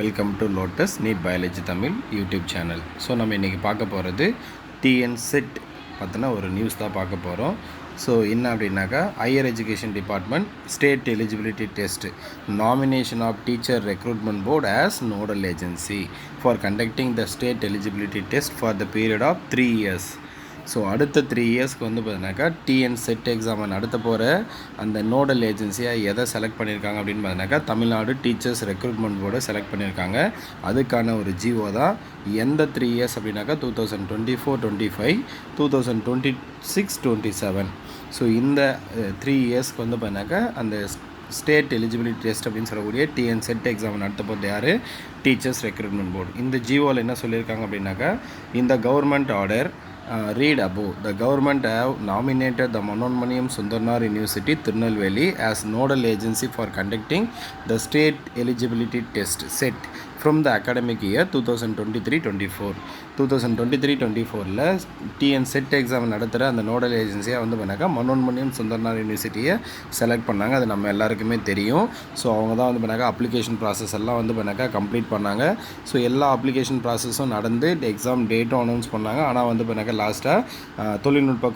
Welcome to Lotus NEET biology Tamil YouTube channel. So நம்ம இன்றைக்கி பார்க்க போகிறது டிஎன் செட் பற்றின ஒரு நியூஸ் தான் பார்க்க போகிறோம். ஸோ என்ன அப்படின்னாக்கா, higher education department state eligibility test nomination of teacher recruitment board as nodal agency for conducting the state eligibility test for the period of 3 years. So அடுத்த 3 இயர்ஸ்க்கு வந்து பார்த்தீங்கன்னாக்கா டிஎன் செட் எக்ஸாமை நடத்த போகிற அந்த நோடல் ஏஜென்சியாக எதை செலக்ட் பண்ணியிருக்காங்க அப்படின்னு பார்த்தீங்கன்னாக்கா, தமிழ்நாடு டீச்சர்ஸ் ரெக்ரூட்மெண்ட் போர்டை செலக்ட் பண்ணியிருக்காங்க. அதுக்கான ஒரு ஜிஓ தான். எந்த 3 இயர்ஸ் அப்படின்னாக்கா 2024-25, 2026-27. ஸோ இந்த 3 இயர்ஸ்க்கு வந்து பார்த்தீங்கன்னாக்கா அந்த ஸ்டேட் எலிஜிபிலிட்டி டெஸ்ட் அப்படின்னு சொல்லக்கூடிய டிஎன் செட் எக்ஸாம் நடத்த போகிறது யார்? Teachers recruitment board. இந்த ஜிஓவில் என்ன சொல்லியிருக்காங்க அப்படின்னாக்கா, இந்த government order read above. The government have nominated the Manonmaniam Sundarnar University, Tirunelveli as nodal agency for conducting the state eligibility test set from the academic year 2023-24. 2023-24ல் TN SET exam நடத்துகிற அந்த nodal ஏஜென்சியாக வந்து பண்ணாக்கா Manonmaniam சுந்தர்னார் யூனிவர்சிட்டியை select பண்ணாங்க. அது நம்ம எல்லாருக்குமே தெரியும். ஸோ அவங்க தான் வந்து பண்ணாக்கா அப்ளிகேஷன் ப்ராசஸ் எல்லாம் வந்து பண்ணாக்கா கம்ப்ளீட் பண்ணாங்க. ஸோ எல்லா அப்ளிகேஷன் ப்ராசஸும் நடந்து எக்ஸாம் டேட்டும் அனௌன்ஸ் பண்ணாங்க. ஆனால் வந்து பண்ணாக்கா லாஸ்ட்டாக தொழில்நுட்ப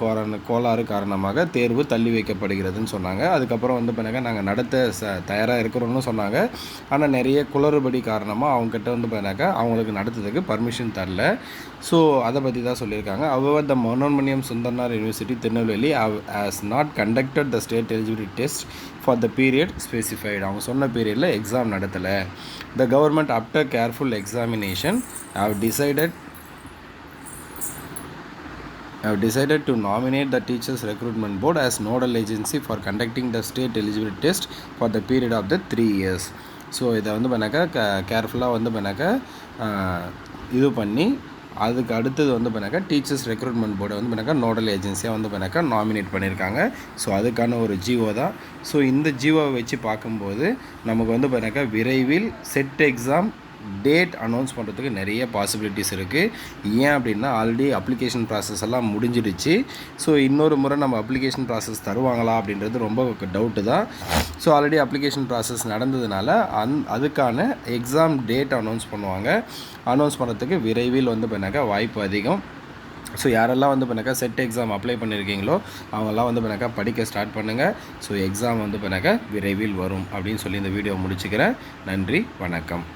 கோளாறு காரணமாக தேர்வு தள்ளி வைக்கப்படுகிறதுன்னு சொன்னாங்க. அதுக்கப்புறம் வந்து பண்ணாக்கா நாங்கள் நடத்த தயாராக இருக்கிறோம்னு சொன்னாங்க. ஆனால் நிறைய குளறுபடி காரணமாக அவங்ககிட்ட வந்து பண்ணாக்கா அவங்களுக்கு நடத்துறதுக்கு பர்மிஷன் தரல. ஸோ அதை பற்றி தான் சொல்லியிருக்காங்க. However, the Manonmaniam Sundarnar University, Tirunelveli has not conducted the state eligibility test for the period specified. அவங்க சொன்ன பீரியடில் exam நடத்தலை. The government, after careful examination, have decided to nominate the Teachers Recruitment Board as nodal agency for conducting the state eligibility test for the period of the 3 years. So இதை வந்து பண்ணாக்கா கேர்ஃபுல்லாக வந்து பண்ணாக்கா இது பண்ணி அதுக்கு அடுத்தது வந்து பண்ணாக்கா டீச்சர்ஸ் ரெக்ரூட்மெண்ட் போர்டை வந்து பண்ணாக்கா நோடல் ஏஜென்சியாக வந்து பண்ணாக்கா நாமினேட் பண்ணியிருக்காங்க. ஸோ அதுக்கான ஒரு ஜிஓ தான். ஸோ இந்த ஜிஓவை வச்சு பார்க்கும்போது நமக்கு வந்து பண்ணாக்கா விரைவில் செட் எக்ஸாம் டேட் அனௌன்ஸ் பண்ணுறதுக்கு நிறைய பாசிபிலிட்டிஸ் இருக்குது. ஏன் அப்படின்னா ஆல்ரெடி அப்ளிகேஷன் ப்ராசஸ் எல்லாம் முடிஞ்சிடுச்சு. ஸோ இன்னொரு முறை நம்ம அப்ளிகேஷன் ப்ராசஸ் தருவாங்களா அப்படின்றது ரொம்ப டவுட்டு தான். ஸோ ஆல்ரெடி அப்ளிகேஷன் ப்ராசஸ் நடந்ததுனால அதுக்கான எக்ஸாம் டேட் அனௌன்ஸ் பண்ணுவாங்க. அனௌன்ஸ் பண்ணுறதுக்கு விரைவில் வந்து பண்ணாக்கா வாய்ப்பு அதிகம். ஸோ யாரெல்லாம் வந்து பண்ணாக்கா செட் எக்ஸாம் அப்ளை பண்ணியிருக்கீங்களோ அவங்கெல்லாம் வந்து பண்ணாக்கா படிக்க ஸ்டார்ட் பண்ணுங்கள். ஸோ எக்ஸாம் வந்து பண்ணாக்கா விரைவில் வரும் அப்படின்னு சொல்லி இந்த வீடியோ முடிச்சுக்கிறேன். நன்றி, வணக்கம்.